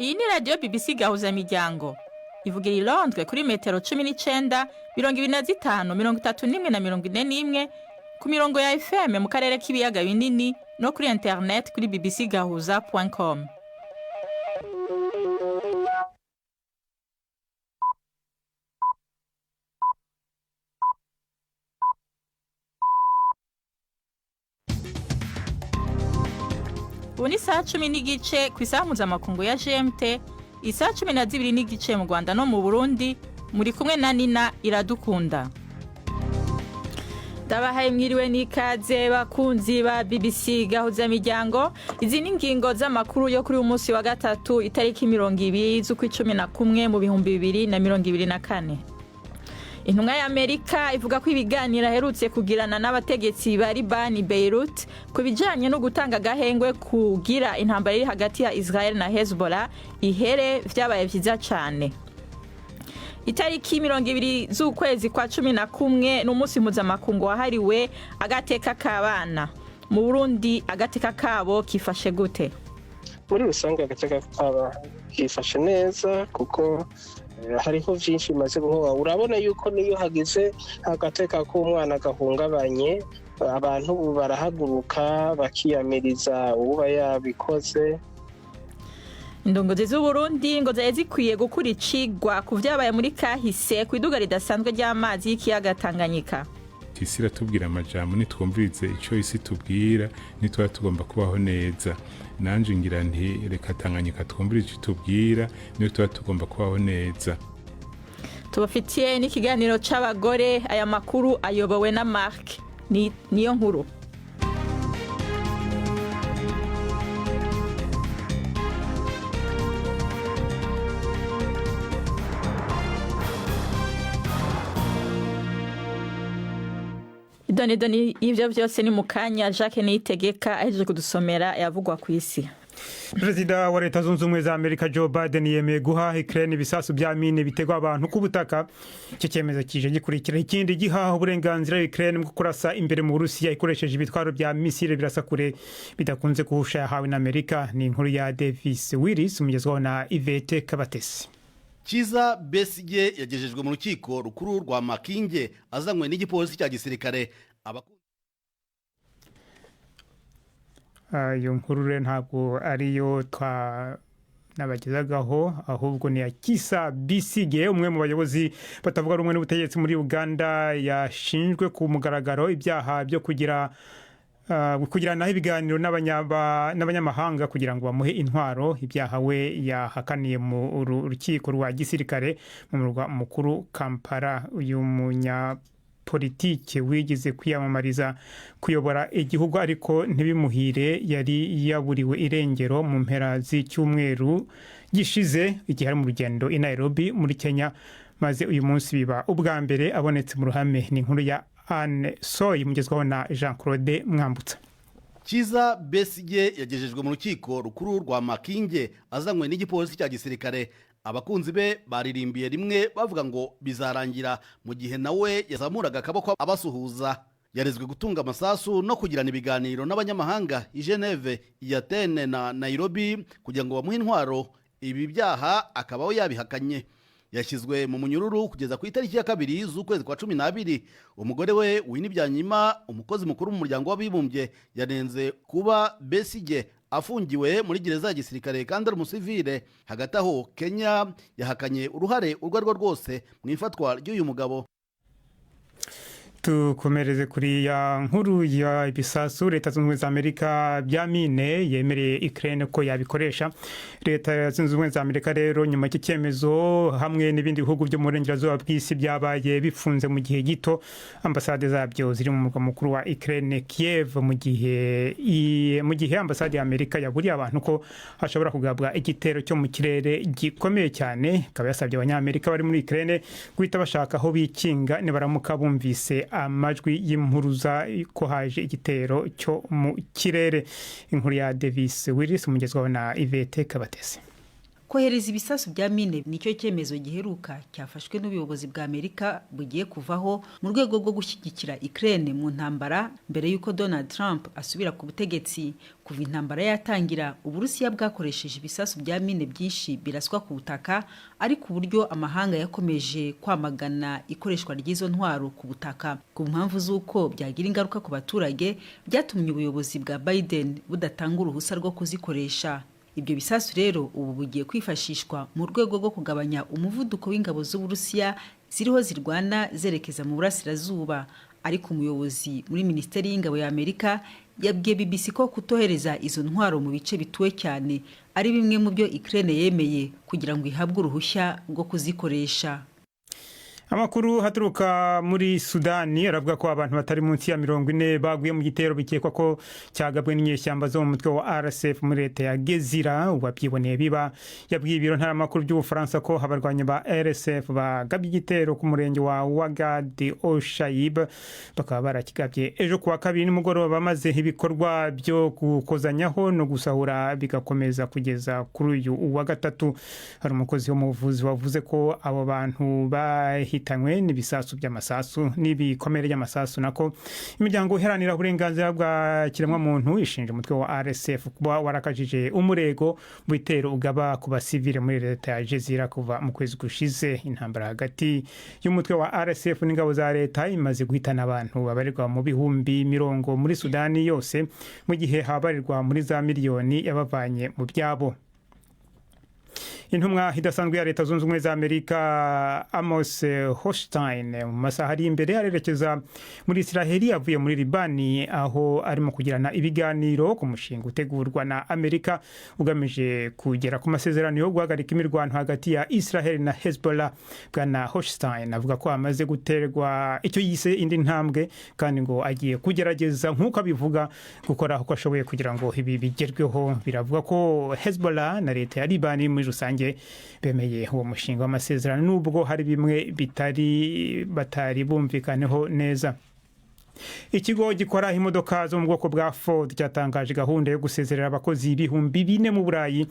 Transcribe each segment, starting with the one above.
Iyi ni radio BBC Gahuzamiryango. Ivugira i Londres kuri metero 19, 25, 31 na 41 ku mirongo ya FM mu karere k'ibiyaga binini no kuri internet kuri bbcgahuza.com. Ubu ni saa 10 n'igice ku isaha mpuzamakungu ya GMT, isaha 12 n'igice mu Rwanda no mu Burundi, muri kumwe na Nina Iradukunda. Ndabahaye mwiriwe n'ikaze bakunzi ba BBC Gahuzamiryango. Izi ni ngingo z'amakuru yo kuri umunsi wa gatatu itariki 20 z'ukwicumi mu 2024. Intumwa ya Amerika ivuga ko ibiganiro aherutse kugirana n'abategetsi ba Libani Beirut ku bijanye no gutanga gahengwe kugira intambara iri hagati ya Israel na Hezbollah ihere vyabaye vyiza cane. Itariki 20 z'ukwezi kwa 11 n'umunsi mpuzamakungu wahariwe agateka k'abana. Mu Burundi agateka kabo kifashe gute? Muri rusange agateka k'abana kifashe neza kuko hariho vyinshi bimaze guhoha. Urabona yuko niyo hagize agateka k'umwana gahungabanye, abantu barahaguruka bakiyamiriza uba yabikoze. Indongozi z'u Burundi ngo zaje zikwiye gukura icigwa ku vyabaye muri kahise kwiduga ridasanzwe ry'amazi y'ikiyaga Tanganyika. Isi iratubwira amajambo nitwumvirize ico isi tubwira nitwa tugomba kubaho neza. Nanje ngira nti reka Tanganyika twumvire ico tubwira nitwa tugomba kubaho neza. Tubafitiye n'ikiganiro c'abagore, aya makuru ayobowe na Mark niyo nkuru. Doni ivyo vyose ni mukanya Jacques Niyitegeka ahejeje kudusomera yavugwa ku isi. Perezida wa Leta Zunze Ubumwe za Amerika Joe Biden yemeye guha Ukraine ibisasu bya mine bitegwa abantu ku butaka. Icyo cyemezo kije gikurikira ikindi gihaho uburenganzira Ukraine mu kurasa imbere mu Burusiya ikoresheje ibitwaro bya misile birasa kure bidakunze kuhusha yahawe na Amerika. Ni inkuru ya Davis Willis umugezwaho na Yvette Kabatesi. Kiza Besigye yagejejwe mu rukiko rukuru rwa Makinge azanywe n'igipolisi cya gisirikare. Iyo nkuru ntabwo ariyo nabagezagaho, ahubwo ni ya Kizza Besigye, umwe mu bayobozi batavuga rumwe n'ubutegetsi muri Uganda, yashinjwe ku mugaragaro ibyaha byo kugiranaho ibiganiro n'abanyamahanga kugira ngo bamuhe intwaro. Ibyaha we yahakaniye mu rukiko rwa gisirikare mu murwa mukuru Kampala. Uyu politike wigeze kwiyamamariza kuyobora igihugu ariko ntibimuhire, yari yaburiwe irengero mu mpera z'icyumweru gishize igihe ari mu rugendo i Nairobi muri Kenya, maze uyu munsi biba ubwa mbere abonetse mu ruhame. Ni inkuru ya Anne Soy mugezwaho na Jean Claude Mwambutsa. Kiza Besigye yagejejwe mu rukiko rukuru rwa Makinge azanywe n'igipolisi cya gisirikare. Abakunzi be baririmbiye rimwe bavuga ngo bizarangira, mu gihe nawe yazamuraga akaboko abasuhuza. Yarezwe gutunga amasasu no kugirana ibiganiro n'abanyamahanga i Geneve, i Athene na Nairobi kugira ngo bamuhe intwaro. Ibi byaha akabaho yabihakanye. Yashyizwe mu munyururu kugeza ku itariki ya 2 z'ukwezi kwa 12. Umugore we Winibyanyima, umukozi mukuru mu muryango w'abibumbye, yanenze kuba Besigye afungiwe muri gereza ya gisirikare kandi ari umusivile. Hagati aho Kenya yahakanye uruhare urwo arirwo rwose mu ifatwa ry'uyu mugabo. Tukomereze kuri ya nkuru ya ibisasu. Leta Zunze Ubumwe za Amerika bya mine yemereye Ukraine ko yabikoresha. Leta Zunze Ubumwe za Amerika rero nyuma y'icyemezo hamwe n'ibindi bihugu byo mu burengerazuba bw'isi byabaye bifunze mu gihe gito ambasade zabyo ziri mu murwa mukuru wa Ukraine Kiev, mu gihe ambasade ya Amerika yaburiye abantu ko hashobora kugabwa igitero cyo mu kirere gikomeye cyane. Ikaba yasabye abanyamerika bari muri Ukraine guhita bashaka aho bikinga nibaramuka bumvise amajwi y'impuruza ko haje igitero cyo mu kirere. Inkuru ya Davis Willis umugezwaho na Yvette Kabatesi. kohereza ibisasu bya mine nicyo cyemezo giheruka cyafashwe n'ubuyobozi bwa Amerika bugiye kuvaho mu rwego rwo gushyigikira Ukraine mu ntambara mbere y'uko Donald Trump asubira ku butegetsi. Kuva intambara yatangira, Uburusiya bwakoresheje ibisasu bya mine byinshi biraswa ku butaka, ariko uburyo amahanga yakomeje kwamagana ikoreshwa ry'izo ntwaro ku butaka ku mpamvu z'uko byagira ingaruka ku baturage, byatumye ubuyobozi bwa Biden budatanga uruhusa rwo kuzikoresha. Ibyo bisasu rero ubu bugiye kwifashishwa mu rwego rwo kugabanya umuvuduko w'ingabo z'Uburusiya ziriho zirwana zerekeza mu burasirazuba. Ariko umuyobozi muri Minisiteri y'Ingabo ya Amerika yabwiye BBC ko kutohereza izo ntwaro mu bice bituwe cyane ari bimwe mu byo Ukraine yemeye kugira ngo ihabwe uruhushya rwo kuzikoresha. Amakuru haturuka muri Sudani aravuga ko abantu batari munsi ya 40 baguye mu gitero bikekwa ko cyagabwe n'inyeshyamba zo mu mutwe wa RSF muri leta ya Gezira. Ubabyiboneye biba yabwiye ibiro ntaramakuru by'Ubufaransa ko abarwanya ba RSF bagabye igitero ku murenge wa Ouagad Oshaib, bakaba barakigabye ejo kuwa kabiri nimugoroba, bamaze ibikorwa byo gukozanyaho no gusahura bigakomeza kugeza kuri uyu wa gatatu. Hari umukozi wo mu buvuzi wavuze ko abo bantu bahitanywe n'ibisasu by'amasasu n'ibikomere by'amasasu. Nako imiryango iharanira uburenganzira bwa kiremwamuntu ishinja umutwe wa RSF kuba warakajije umurego mu bitero ugaba ku basivile muri leta ya Gezira kuva mu kwezi gushize. Intambara hagati y'umutwe wa RSF n'ingabo za leta imaze guhitana abantu babarirwa mu bihumbi 100 muri Sudani yose, mu gihe habarirwa muri za miliyoni yabavanye mu byabo. Intumwa idasanzwe ya Leta Zunze Ubumwe za Amerika Amos Hochstein mu masaha ari imbere arerekeza muri Israeli avuye muri Libani, aho arimo kugirana ibiganiro ku mushinga utegurwa na Amerika ugamije kugera ku masezerano yo guhagarika imirwano hagati ya Israel na Hezbollah. Bwana Hochstein avuga ko amaze guterwa icyo yise indi ntambwe, kandi ngo agiye kugerageza nk'uko abivuga gukora uko ashoboye kugira ngo ibi bigerweho. Biravuga ko Hezbollah na leta ya Libani muri rusange bemeye uwo mushinga w'amasezerano nubwo hari bimwe batari bumvikaneho neza. Ikigo gikora imodoka zo mu bwoko bwa Ford cyatangaje gahunda yo gusezerera abakozi 4,000 mu Burayi,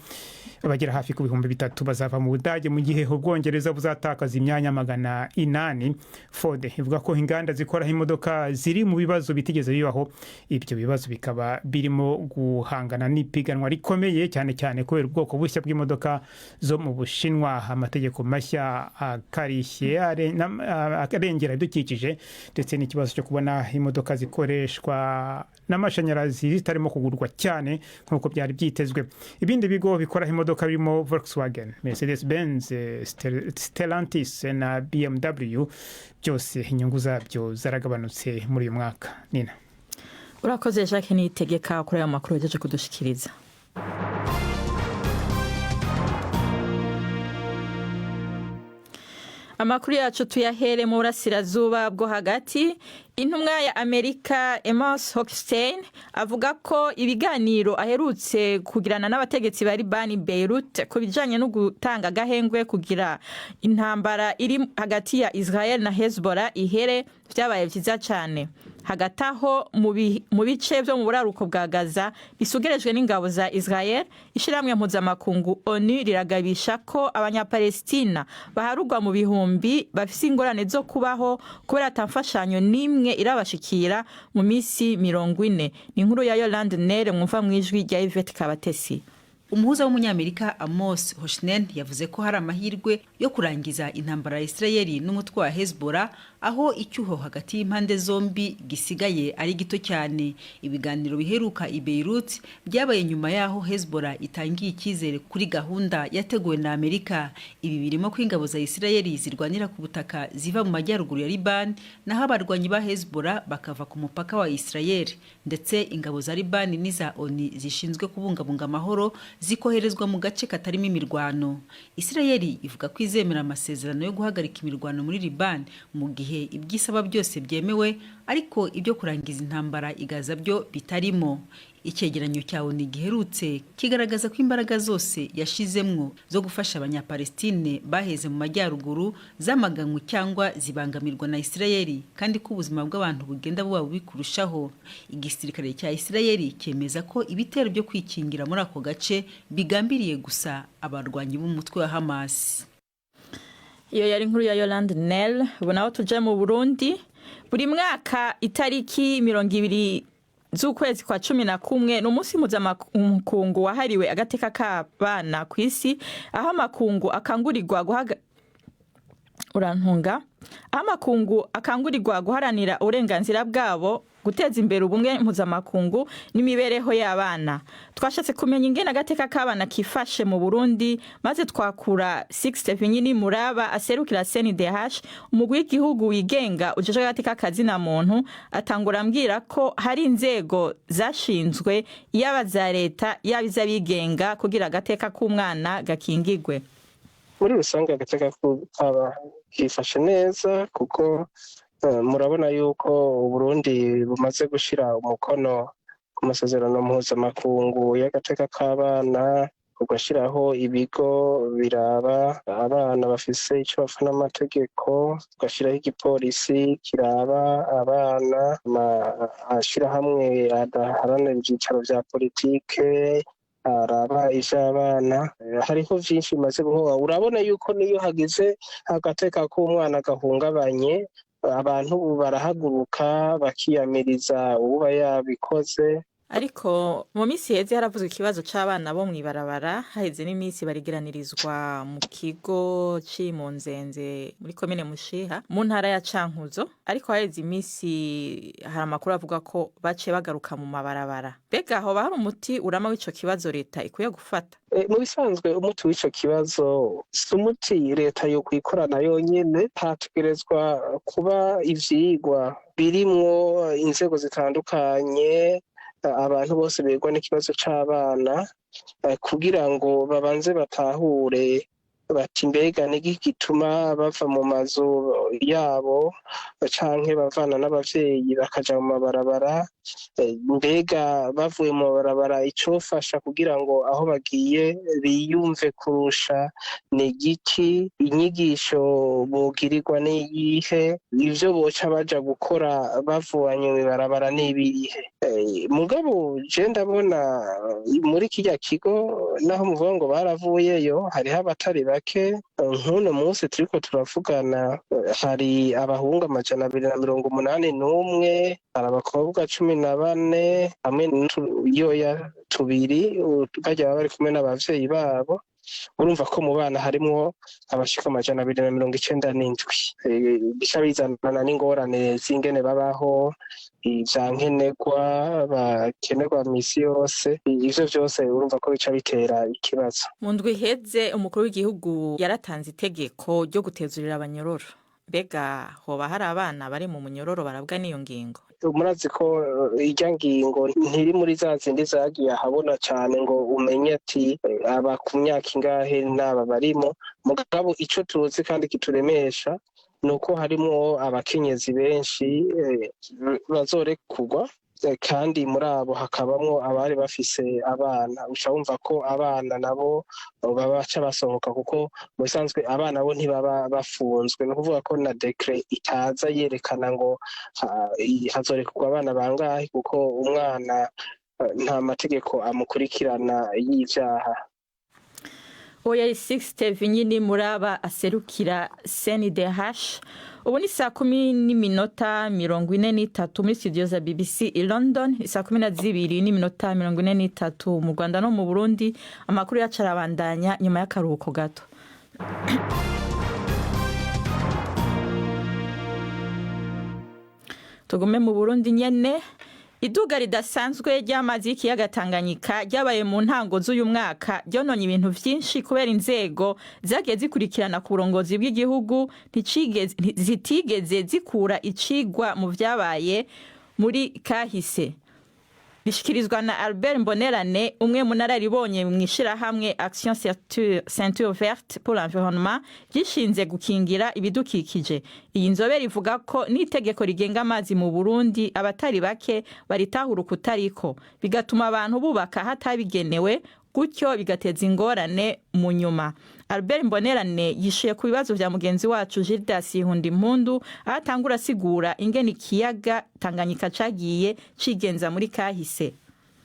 bagera hafi ku 3,000 bazava mu Budage, mu gihe Ubwongereza buzatakaza imyanya 800. Ford ivuga ko inganda zikora imodoka ziri mu bibazo bitigeze bibaho. Ibyo bibazo bikaba birimo guhangana n'ipiganwa rikomeye cyane cyane kubera ubwoko bushya bw'imodoka zo mu Bushinwa, amategeko mashya akarishye arengera ibidukikije, ndetse n'ikibazo cyo kubona imodoka zikoreshwa n'amashanyarazi zitarimo kugurwa cyane nk'uko byari byitezwe. Ibindi bigo bikora imodoka birimo Volkswagen, Mercedes-Benz, Stellantis na BMW, byose inyungu zabyo zaragabanutse muri uyu mwaka. Nina, urakoze Jacques Niyitegeka kuri aya makuru yaje kudushikiriza. Amakuru yacu tuyahere mu burasirazuba bwo hagati. Intumwa ya Amerika Amos Hochstein avuga ko ibiganiro aherutse kugirana n'abategetsi bari Libani Beirut ku bijanye no gutanga gahengwe kugira intambara iri hagati ya Israel na Hezbollah ihere byabaye byiza cyane. Hagati aho mu bice byo mu buraruko bwa Gaza bisugerejwe n'ingabo za Israel, ishiramwe mpuzamakungu ONU riragabisha ko abanyapalestina baharugwa mu bihumbi bafise ingorane zo kubaho kubera atamfashanyo nimwe irabashikira mu misi 40. Ni inkuru ya Yolande Nere mwumva mwijwi rya Yvette Kabatesi. Umuhuza w'umunyamerika Amos Hochstein yavuze ko hari amahirwe yo kurangiza intambara ya Israeli n'umutwe wa Hezbollah, aho icyuho hagati y'impande zombi gisigaye ari gito cyane. Ibiganiro biheruka i Beirut byabaye nyuma yaho Hezbollah itangiye icyizere kuri gahunda yateguwe na Amerika. Ibi birimo ko ingabo za Israeli zirwanira ku butaka ziva mu majyaruguru ya Liban, naho abarwanyi ba Hezbollah bakava ku mupaka wa Israel, ndetse ingabo za Liban n'iza ONU zishinzwe kubungabunga amahoro zikoherezwa mu gace katarimo imirwano. Israeli ivuga ko izemera amasezerano yo guhagarika imirwano muri Liban mu gihe ibyisaba byose byemewe, ariko ibyo kurangiza intambara igaza byo bitarimo. icyegeranyo cya ONU giherutse kigaragaza ko imbaraga zose yashizemwo zo gufasha abanyapalestine baheze mu majyaruguru zamaganywe cyangwa zibangamirwa na Isirayeli kandi ko ubuzima bw'abantu bugenda buba bubi kurushaho. Igisirikare cya Isirayeli cyemeza ko ibitero byo kwikingira muri ako gace bigambiriye gusa abarwanyi b'umutwe wa Hamas. Iyo yari inkuru ya Yolande Nel. Ubu naho tuje mu Burundi. Buri mwaka itariki 20 z'ukwezi kwa 11 n'umunsi mpuzamakungu wahariwe agateka k'abana ku isi, aho amakungu akangurirwa guharanira uburenganzira bwabo, guteza imbere ubumwe mpuzamakungu n'imibereho y'abana. Twashatse kumenya ingene agateka k'abana kifashe mu Burundi, maze twakura Sixte Vinyini Muraba aserukira CNDH, umugwi w'igihugu wigenga ujejwe agateka kazina muntu, atangura ambwira ko hari inzego zashinzwe yaba za leta yaba iz'abigenga kugira agateka k'umwana gakingigwe. Muri rusange agateka k'abana kifashe neza kuko murabona yuko Uburundi bumaze gushira umukono ku masezerano mpuzamakungu y'agateka k'abana, ugashiraho ibigo biraba abana bafise icyo bapfa n'amategeko, ugashiraho igipolisi kiraba abana, ashirahamwe adaharanira ibyicaro vya politike araba ivy'abana. Hariho vyinshi bimaze guhoha. Urabona yuko niyo hagize agateka k'umwana gahungabanye, abantu barahaguruka bakiyamiriza uba yabikoze. Ariko mu minsi heze haravuzwe ikibazo c'abana bo mwibarabara, haheze n'iminsi barigeranirizwa mu kigo c'Imunzenze muri komine Mushiha mu ntara ya Cankuzo, ariko haheze iminsi hari amakuru avuga ko bace bagaruka mu mabarabara. Mbega aho hari umuti urama w'ico kibazo leta ikwiye gufata? Mu bisanzwe umuti w'ico kibazo si umuti leta yo kwikorana yonyene, hategerezwa kuba ivyigwa birimwo inzego zitandukanye, abantu bose begwa n'ikibazo c'abana, kugira ngo babanze batahure bati mbega niki gituma bava mu mazu yabo canke bavana n'abavyeyi bakaja mu mabarabara, mbega bavuye mu mabarabara icofasha kugira ngo aho bagiye biyumve kurusha ni giki, inyigisho bogirirwa n'iyihe, ivyo boca baja gukora bavanye mu ibarabara n'ibihe. Mugabo je ndabona muri kirya kigo naho muvuga ngo baravuyeyo, hariho abatari bake. Nk'uno munsi turiko turavugana hari abahungu 281, hari abakobwa 14 hamwe n'utuyoya 2 bajya bari kumwe n'abavyeyi babo. Urumva ko mu bana harimwo abashika 297, bica bizanana n'ingorane z'ingene babaho, ivyankenerwa bakenerwa misi yose. Ivyo vyose urumva ko bica bitera ikibazo. Mu ndwi iheze umukuru w'igihugu yaratanze itegeko ryo gutezurira abanyororo. Mbega hoba hari abana bari mu munyororo barabwa n'iyo ngingo? Murazi ko irya ngingo ntiri muri za zindi zagiye ahabona cyane ngo umenye ati aba ku myaka ingahe n'aba barimo. Mugabo ico tuzi kandi kituremesha nuko harimo abakenyezi benshi bazorekurwa, kandi muri abo hakabamwo abari bafise abana. Uca wumva ko abana nabo babaca basohoka, kuko mu bisanzwe abana bo ntibaba bafunzwe. Ni ukuvuga ko na dekre itaza yerekana ngo hazorekurwa abana bangahe, kuko umwana nta mategeko amukurikirana y'ivyaha. Oya Sixte Vinyini Muraba aserukira CNDH. Ubu ni 10:43 muri studio za BBC i London, 12:43 mu Rwanda no mu Burundi. Amakuru yacu arabandanya nyuma y'akaruhuko gato. Tugume mu Burundi nyene. Iduga ridasanzwe ry'amazi y'ikiyaga Tanganyika ryabaye mu ntango z'uyu mwaka ryononye ibintu vyinshi kubera inzego zagiye zikurikirana ku burongozi bw'igihugu zitigeze zikura icigwa mu vyabaye muri kahise. bishikirizwa na Albert Mbonerane umwe mu nararibonye mu ishirahamwe Action Ceinture Verte pour l'Environnement gishinze gukingira ibidukikije. Iyi nzobere ivuga ko n'itegeko rigenga amazi mu Burundi abatari bake baritahura kutariko bigatuma abantu bubaka hatabigenewe gutyo bigateza ingorane mu nyuma. Albert Mbonerane yishuye ku bibazo vya mugenzi wacu Gildas Hundimpundu ahatangura sigura ingene ikiyaga Tanganyika cagiye cigenza muri kahise.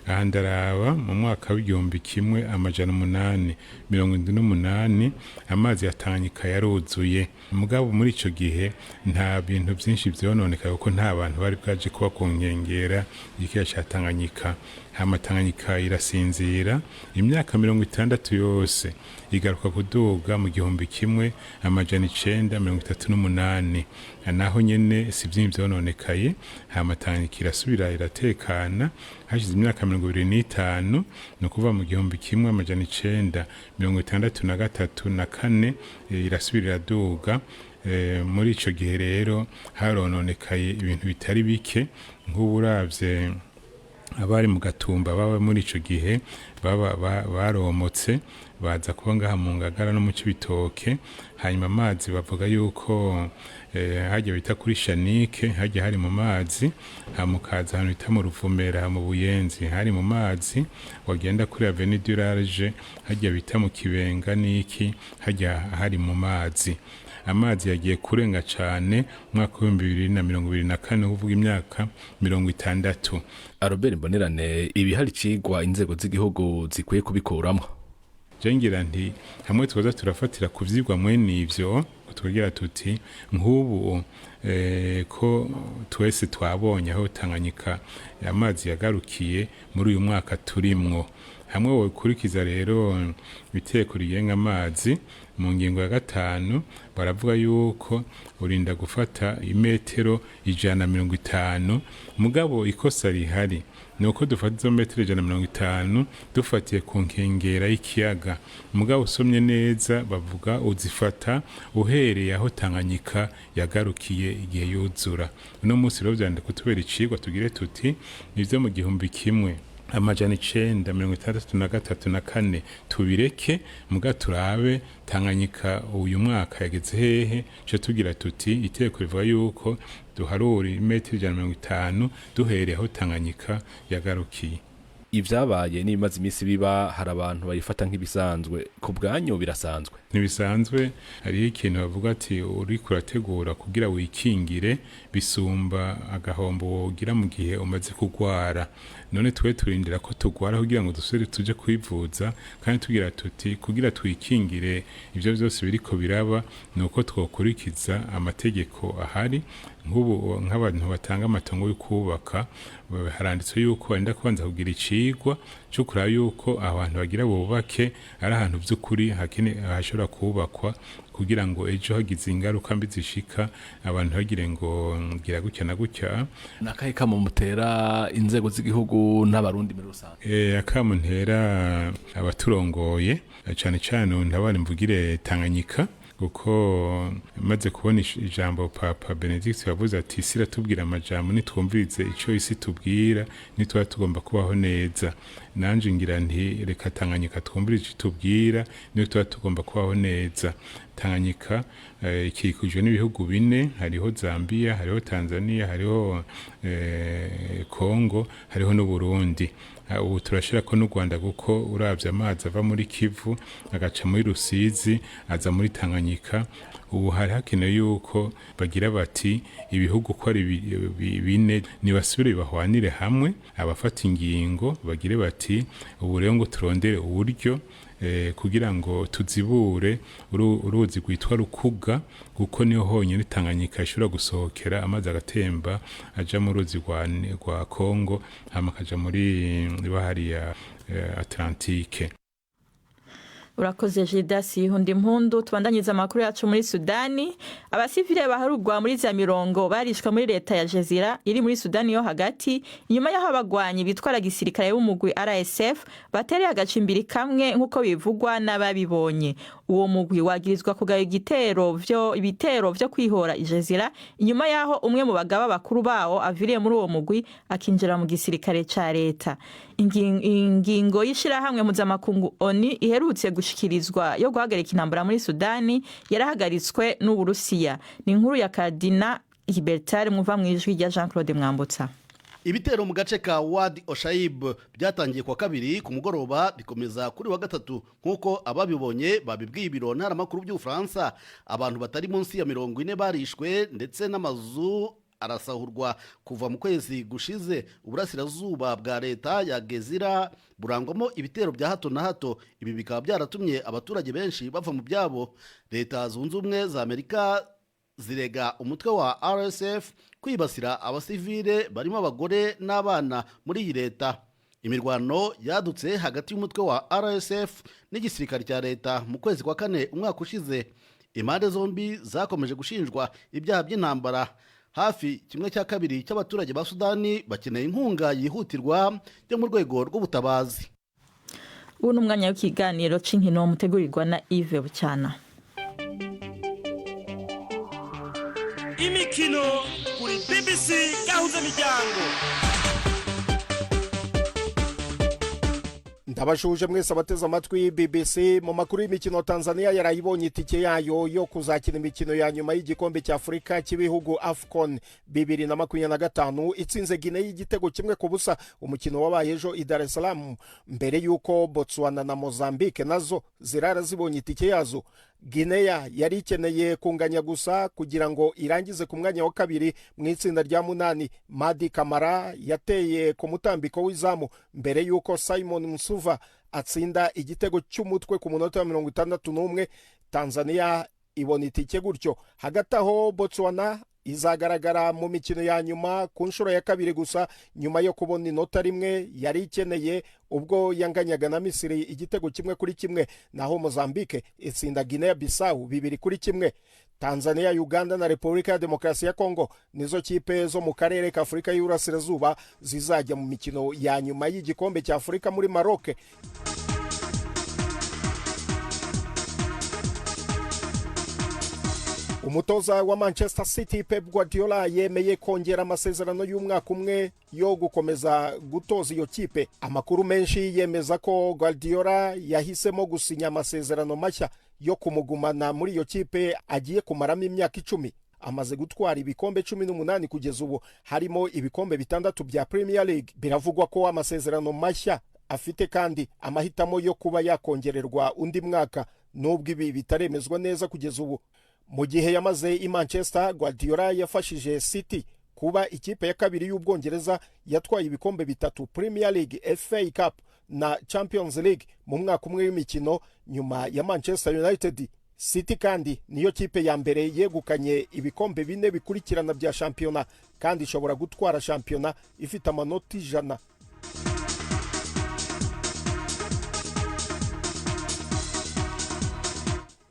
Ahandaraba mu mwaka w'igihumbi kimwe amajana 878 amazi ya Tanganyika yaruzuye. Mugabo muri ico gihe nta bintu byinshi vyononeka kuko nta bantu bari bwaje kuba ku nkengera ikiyaga ca Tanganyika. Hama Tanganyika irasinzira imyaka 60 yose igaruka kuduga mu gihumbi kimwe amajana 938 naho nyene si byinshi vyononekaye. Hama Tanganyika irasubira iratekana hashize imyaka 25 no kuva mu gihumbi kimwe amajana 963 na 4 irasubira iraduga. Muri ico gihe rero harononekaye ibintu bitari bike nk'uburavye abari mu Gatumba baba muri ico gihe baromotse baza kuba ngaha mu Ngagara no mu Cibitoke. Hanyuma amazi bavuga yuko hajya bita kuri Shanike hajya hari mu mazi, hamukaza hano bita mu Ruvumera mu Buyenzi hari mu mazi, wagenda kuri Avenue du Large hajya bita mu Kibenga niki hajya hari mu mazi. Amazi yagiye kurenga cane mwaka wa 2024 uvuga imyaka 60. Albert Mbonerane ibihari cigwa inzego z'igihugu zikwiye kubikuramwo. Jengira nti hamwe twoza turafatira kuvyigwa mwene ivyo twegera tuti nk'ubu ko twese twabonye aho Tanganyika amazi yagarukiye muri uyu mwaka turimwo. Hamwe wokurikiza rero biteko rigenga amazi mu ngingo ya 5 baravuga yuko urinda gufata imetero 150 mugabo ikosa rihari nuko dufata izo metero 150 dufatiye ku nkengera y'ikiyaga. Mugabo usomye neza bavuga uzifata uhereye aho Tanganyika yagarukiye igihe yuzura. Uno munsi rero byande kutubera icigwa tugire tuti nivyo mu gihumbi kimwe amajana 963 na 4 tubireke muga turabe Tanganyika uyu mwaka yageze hehe. Cyo tugira tuti iteko rivuga yuko duharura imetero 150 duhereye aho Tanganyika yagarukiye. Ivyabaye n'ibimaze imisi biba hari abantu bayifata nk'ibisanzwe, ku bwanyu birasanzwe? Ntibisanzwe. Hariho ikintu bavuga ati uri kurategura kugira wikingire bisumba agahombo wogira mu gihe umaze kugwara. None twe turindira ko tugwara kugira ngo dusubire tuje kwivuza, kandi tugira tuti kugira twikingire ivyo byose biriko biraba nuko twokurikiza amategeko ahari. Nk'ubu nk'abantu batanga amatongo yo kubaka haranditse yuko wenda kubanza kugira icigwa cyo kuraba yuko abantu bagira bubake ari ahantu by'ukuri hashobora kubakwa kugira ngo ejo hagize ingaruka mbi zishika abantu bagire ngo ngira gutya na gutya. Nakahe kamo mutera inzego z'igihugu n'abarundi muri rusange? Akamo ntera abaturongoye cyane cyane ndabari mvugire Tanganyika kuko maze kubona ijambo Papa Benedict yavuze ati sira tubwira amajambo nitwumvirize ico isi tubwira nitwa tugomba kubaho neza. Nanje ngira nti reka Tanganyika twumvirize tubwira nitwa tugomba kubaho neza. Tanganyika ikikujwe n'ibihugu 4 hariho Zambia, hariho Tanzania, hariho Kongo, hariho no Burundi. Ubu turashira ko n'u Rwanda kuko uravye amazi ava muri Kivu agaca muri Rusizi aza muri Tanganyika. Ubu hari hakenewe yuko bagira bati ibihugu ko ari 4 nibasubire bahwanire hamwe abafata ingingo bagire bati ubu rero ngo turondere uburyo kugira ngo tuzibure uruzi gwitwa Rukuga kuko niho honyine Tanganyika ishobora gusohokera amazi agatemba aja mu ruzi rwa Kongo hama kaja muri bahari ya Atlantique. urakoze Jidasi hundi mpundu. Tubandanyiza amakuru yacu muri Sudani. Abasivile baharugwa muri za mirongo barishwe muri leta ya Jezira iri muri Sudani yo hagati inyuma y'aho abagwanyi bitwara gisirikare b'umugwi RSF batereye agacimbiri kamwe nk'uko bivugwa n'ababibonye. Uwo mugwi wagirizwa kugaba ibitero vyo kwihora Jezira inyuma y'aho umwe mu bagaba bakuru bawo aviriye muri uwo mugwi akinjira mu gisirikare ca leta. Ingingo y'ishirahamwe mpuzamakungu ONU iherutse gushikirizwa yo guhagarika intambara muri Sudani yarahagaritswe n'Uburusiya. Ni inkuru ya Kadina Hibertare muva mu ijwi rya Jean-Claude Mwambutsa. Ibitero mu gace ka Wadi Oshaib byatangiye kwa kabiri ku mugoroba bikomeza kuri wa gatatu nkuko ababibonye babibwiye ibiro ntaramakuru by'Ubufaransa. Abantu batari munsi ya 40 barishwe ndetse n'amazu arasahurwa kuva mu kwezi gushize. Uburasirazuba bwa leta ya Gezira burangwamo ibitero bya hato na hato. Ibi bikaba byaratumye abaturage benshi bava mu byabo. Leta zunze ubumwe za Amerika zirega umutwe wa RSF kwibasira abasivile barimo abagore n'abana muri iyi leta. Imirwano yadutse hagati y'umutwe wa RSF n'igisirikare cya leta mu kwezi kwa kane umwaka ushize. Impande zombi zakomeje gushinjwa ibyaha by'intambara. Hafi kimwe cya kabiri cy'abaturage ba Sudani bakeneye inkunga yihutirwa yo mu rwego rw'ubutabazi. Ubu ni umwanya w'ikiganiro c'inkino mutegurirwa na Yves Bucyana. Imikino kuri BBC gahuza miryango. Ndabashuje mwese abateze amatwi BBC. Mu makuru y'imikino, Tanzania yarayibonye itike yayo yo kuzakina imikino ya nyuma y'igikombe cya Afrika cy'ibihugu AFCON 2025 itsinze Guinea y'igitego kimwe ku busa. Umukino wabaye ejo i Dar es Salaam mbere yuko Botswana na Mozambique nazo zirara zibonye itike yazo. Guinea yari ikeneye kunganya gusa kugira ngo irangize ku mwanya wa kabiri mu itsinda rya 8. Madi Kamara yateye ku mutambiko w'izamu mbere yuko Simon Msuva atsinda igitego cy'umutwe ku munota wa 61. Tanzania ibona itike gutyo. Hagati aho Botswana izagaragara mu mikino ya nyuma ku nshuro ya kabiri gusa nyuma yo kubona inota rimwe yari ikeneye ubwo yanganyaga na Misiri igitego kimwe kuri kimwe. Naho Mozambique itsinda Guinea Bissau 2-1. Tanzania, Uganda na Repubulika ya Demokarasi ya Kongo nizo kipe zo mu karere ka Afrika y'Uburasirazuba zizajya mu mikino ya nyuma y'igikombe cya Afrika muri Maroc. Umutoza wa Manchester City Pep Guardiola yemeye kongera amasezerano y'umwaka umwe yo gukomeza gutoza iyo kipe. Amakuru menshi yemeza ko Guardiola yahisemo gusinya amasezerano mashya yo kumugumana muri iyo kipe agiye kumaramo imyaka 10. Amaze gutwara ibikombe 18 kugeza ubu, harimo ibikombe 6 bya Premier League. Biravugwa ko amasezerano mashya afite kandi amahitamo yo kuba yakongererwa undi mwaka, nubwo ibi bitaremezwa neza kugeza ubu. Mu gihe yamaze i Manchester, Guardiola yafashije City kuba ikipe ya kabiri y'Ubwongereza yatwaye ibikombe 3 Premier League, FA Cup na Champions League mu mwaka umwe w'imikino nyuma ya Manchester United. City kandi niyo kipe ya mbere yegukanye ibikombe 4 bikurikirana bya shampiyona kandi ishobora gutwara shampiyona ifite amanota 100.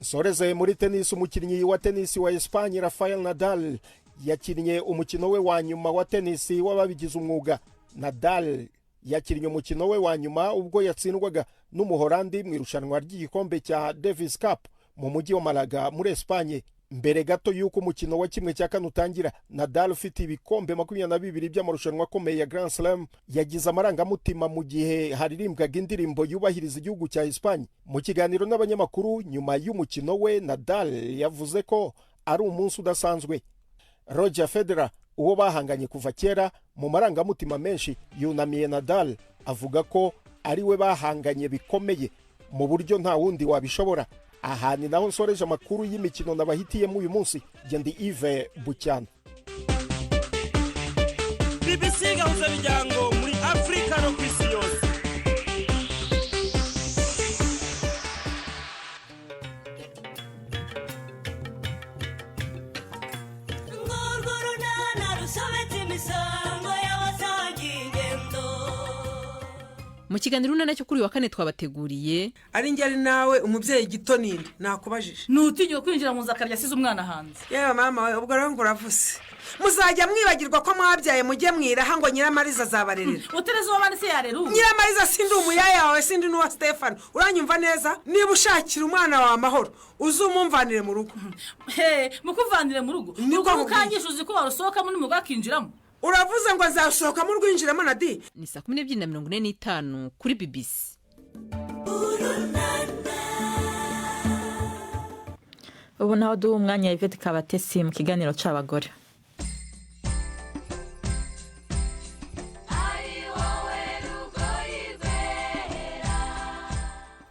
Soreze muri tennis, umukinnyi wa tennis wa Espagne Rafael Nadal yakinnye umukino we wa nyuma wa tennis w'ababigize umwuga. Nadal yakinnye umukino we wa nyuma ubwo yatsindwaga n'umuholandi mu irushanwa ry'igikombe cya Davis Cup mu mujyi wa Malaga muri Espagne. Mbere gato yuko umukino wa kimwe cya kane utangira, Nadal ufite ibikombe 22 by'amarushanwa akomeye ya Grand Slam yagize amarangamutima mu gihe haririmbwaga indirimbo yubahiriza igihugu cya Espagne. Mu kiganiro n'abanyamakuru nyuma y'umukino we, Nadal yavuze ko ari umunsi udasanzwe. Roger Federer, uwo bahanganye kuva kera mu marangamutima menshi, yunamiye Nadal avuga ko ari we bahanganye bikomeye mu buryo nta wundi wabishobora. Aha ni naho nsoreje amakuru y'imikino nabahitiyemo uyu munsi. Gendi Yves Bucyana. BBC gahuza miryango muri Afrika no kwisi yose. mu kiganiro nacyo kuri wa kane twabateguriye ari ngeri nawe umubyeyi gito ninde nakubajije nutigiye kwinjira mu nzu akarya asize umwana hanze yewe mama we ubwo rero nguravuze muzajya mwibagirwa ko mwabyaye mujye mwiraha ngo Nyiramariza azabarerera utereze uwo bane se yarera Nyiramariza sindi umuyaya wawe sindi n'uwa Stefano uranyumva neza niba ushakira umwana wawe amahoro uzumumvanire mu rugo mukuvanire mu rugo niko mukangisha uzi ko warusohokamo n'umugore akinjiramo uravuze ngo azasohokamo urwinjiramo na di ni 12:45 kuri BBC. ubu naho duha umwanya Yvette Kabatesi mu kiganiro c'abagore.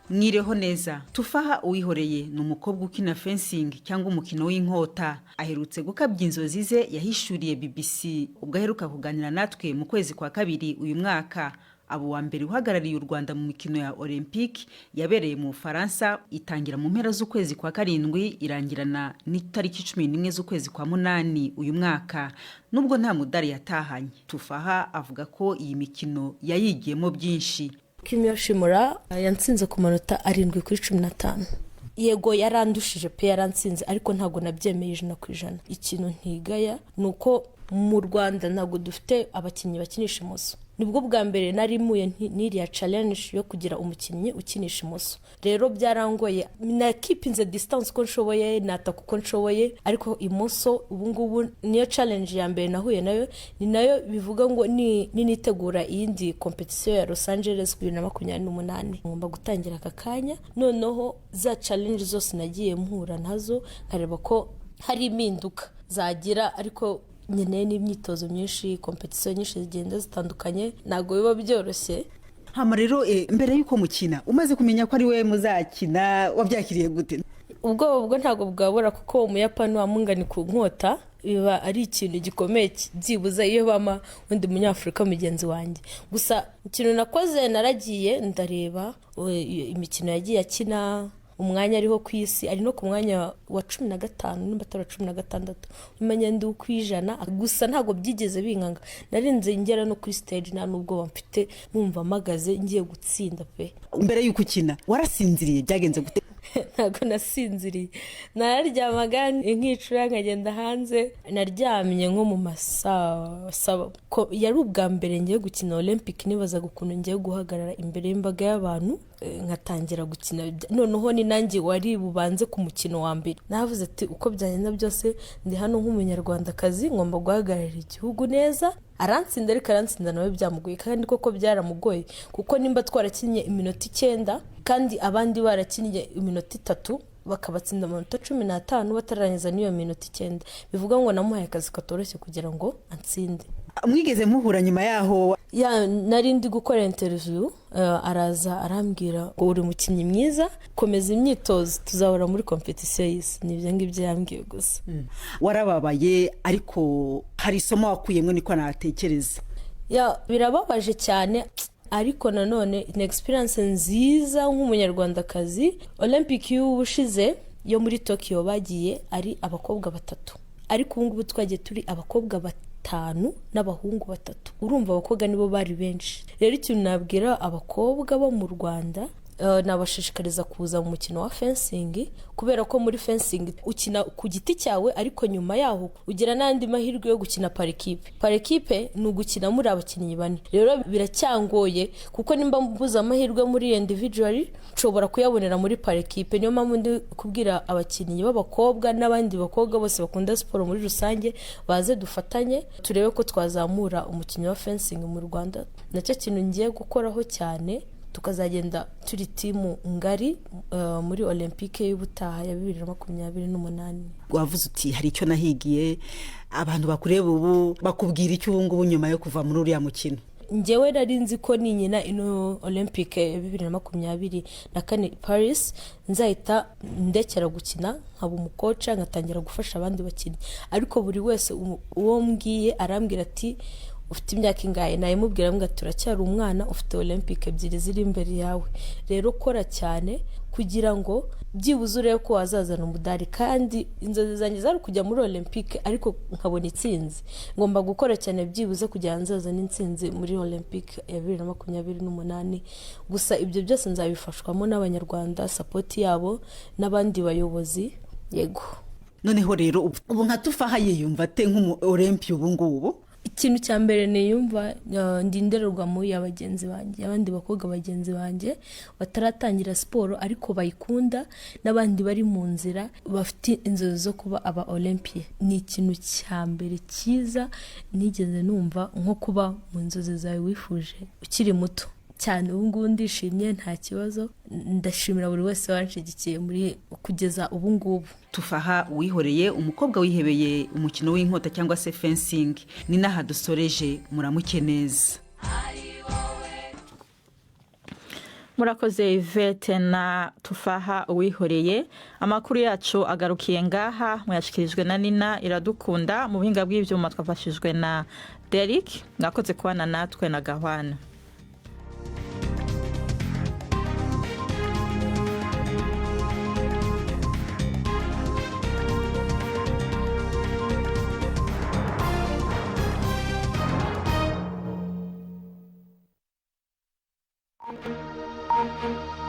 Mwireho neza. Tufaha Uwihoreye ni umukobwa ukina fencing cyangwa umukino w'inkota. Aherutse gukabya inzozi ze yahishuriye BBC ubwo aheruka kuganira natwe mu kwezi kwa kabiri uyu mwaka. Abo wa mbere uhagarariye u Rwanda mu mikino ya Olympique yabereye mu Faransa itangira mu mpera z'ukwezi kwa karindwi irangirana n'itariki 11 z'ukwezi kwa munani uyu mwaka. Nubwo nta mudari yatahanye, Tufaha avuga ko iyi mikino yayigiyemo byinshi. Kimi Yoshimura yansinze ku manota 7/15. Yego yarandushije pe yaransinze ariko ntago nabyemeye 100%. Ikintu ntigaya nuko mu Rwanda ntago dufite abakinnyi bakinisha imoso. Nibwo bwa mbere nari muye n'iriya challenge yo kugira umukinnyi ukinisha imoso. Rero byarangoye na keepinze distance ko nshoboye nataka uko nshoboye ariko imoso ubu ngubu niyo challenge ya mbere nahuye nayo ni nayo bivuga ngo nitegura iyindi competition ya Los Angeles 2028 ngomba gutangira akakanya noneho za challenge zose nagiye mpura nazo kareba ko hari impinduka zagira ariko nyene n'imyitozo myinshi competition nyinshi zigenda zitandukanye nago biba byoroshye. Hama rero mbere yuko mukina umaze kumenya ko ari we muzakina wabyakiriye gute? Ubwo ntago bwabura kuko umuyapani wamungani ku nkota biba ari ikintu gikomeye byibuza iyo bama undi munyafrika mugenzi wanjye. Gusa ikintu nakoze naragiye ndareba imikino yagiye akina umwanya ariho ku isi ari no ku mwanya wa 15 n'imbatara 16 umenya ndi ukwijana gusa ntago byigeze binkanga narinze ngera no kuri stage nta nubwo bamfite numva magaze ngiye gutsinda pe. Mbere yuko ukina warasinziriye byagenze gute? Ntago nasinziriye nararyamaga nkicura nkagenda hanze naryamye nko mu masaha ko yari ubwa mbere ngiye gukina Olympic nibaza gukuntu ngiye guhagarara imbere y'imbaga y'abantu nkatangira gukina noneho ni nanjye wari bubanze ku mukino wa mbere navuze ati uko byagenda byose ndi hano nk'umunyarwandakazi ngomba guhagararira igihugu neza arantsinda ariko arantsinda nawe byamugoye kandi koko byaramugoye kuko nimba twarakinnye iminota 9 kandi abandi barakinnye iminota 3 bakabatsinda amanota 15 batarangiza niyo minota 9 bivuga ngo namuhaye akazi katoroshye kugira ngo ansinde. Mwigeze muhura nyuma yaho? Nari ndi gukora interview araza arambwira ngo uri mukinnyi mwiza komeza imyitozo tuzahora muri competition y'isi nibyo ngibyo yambwiye gusa. Warababaye ariko hari isomo wakuyemwe niko natekereza. Birababaje cyane ariko nanone ni experience nziza nk'umunyarwandakazi. Olympic y'ubushize yo muri Tokyo bagiye ari abakobwa 3 ariko ubu ngubu twagiye turi abakobwa 5 n'abahungu 3 urumva abakobwa nibo bari benshi. Rero ikintu nabwira abakobwa bo mu Rwanda nabashishikariza kuza mu mukino wa fencing kubera ko muri fencing ukina ku giti cyawe ariko nyuma yaho ugira nandi mahirwe yo gukina par equipe ni ugukina muri abakinnyi bane. Rero biracyangoye kuko nimba mbuza amahirwe muri individual nshobora kuyabonera muri par equipe. Niyo mpamvu ndi kubwira abakinnyi b'abakobwa n'abandi bakobwa bose bakunda siporo muri rusange baze dufatanye turebe ko twazamura umukino wa fencing mu Rwanda. Nacyo kintu ngiye gukoraho cyane tukazagenda turi timu ngari muri Olympique y'ubutaha ya 2028. Wavuze uti hari icyo nahigiye abantu bakureba ubu bakubwira icyo ubungubu nyuma yo kuva muri uriya mukino? Njyewe narinzi ko ninyina ino Olympique ya 2024 Paris nzahita ndekera gukina nkaba umukoca ngatangira gufasha abandi bakinnyi ariko buri wese uwo mbwiye arambwira ati ufite imyaka ingahe naye mubwira ngo turacyari umwana ufite Olympique ebyiri ziri imbere yawe. Rero kora cyane kugira ngo byibuze urebe ko wazazana umudari, kandi inzozi zanjye zari kujya muri olympique ariko nkabona itsinzi. Ngomba gukora cyane byibuze kugira ngo nzazane intsinzi muri olympique ya 2028. Gusa ibyo byose nzabifashwamo n'abanyarwanda, support yabo n'abandi bayobozi. Yego. Noneho rero ubu nka Tufaha yiyumva te nk'umu Olympia ubu ngubu? Ikintu cya mbere niyumva ndi indorerwamo y'abagenzi banjye, abandi bakobwa bagenzi banjye bataratangira siporo ariko bayikunda, n'abandi bari mu nzira bafite inzozi zo kuba aba Olympia. Ni ikintu cya mbere cyiza nigeze numva, nko kuba mu nzozi zawe wifuje ukiri muto cyane. Ubu ngubu ndishimye, nta kibazo. Ndashimira buri wese wanshigikiye muri kugeza ubu ngubu. Tufaha Uwihoreye, umukobwa wihebeye umukino w'inkota cyangwa se fencing, ni naha dusoreje. Muramuke neza. Murakoze Yvette na Tufaha Uwihoreye. Amakuru yacu agarukiye ngaha, muyashikirijwe na Nina Iradukunda, mu buhinga bw'ivyuma twafashijwe na Derek. Mwakoze kubana natwe na Gahwana. Thank you.